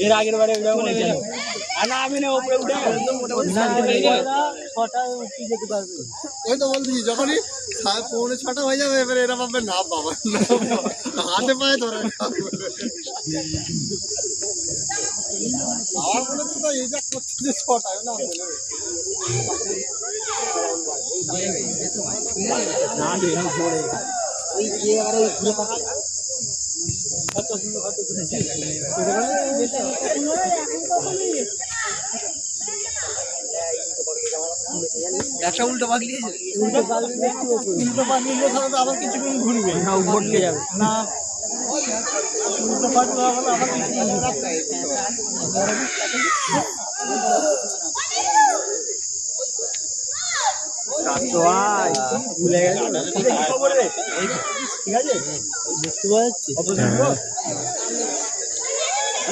এর আগের বারে আমি না উপরে উঠে ওই তো বলছি যখনই 5:45 হয়ে যাবে এবারে এরা ভাববে না বাবা হাতে পায়ে ধরে আমার মনে হচ্ছে তো এই যা করছে যে ছটায় না একটা উল্টো পাকলিয়েছে উল্টো পাকলিয়ে তাহলে তো আবার কিছুক্ষণ ঘুরবে না ভটকে যাবে না উল্টো পাকলে আবার কিছুক্ষণ ভুলে গেছে ঠিক আছে দেখতে পাওয়া যাচ্ছে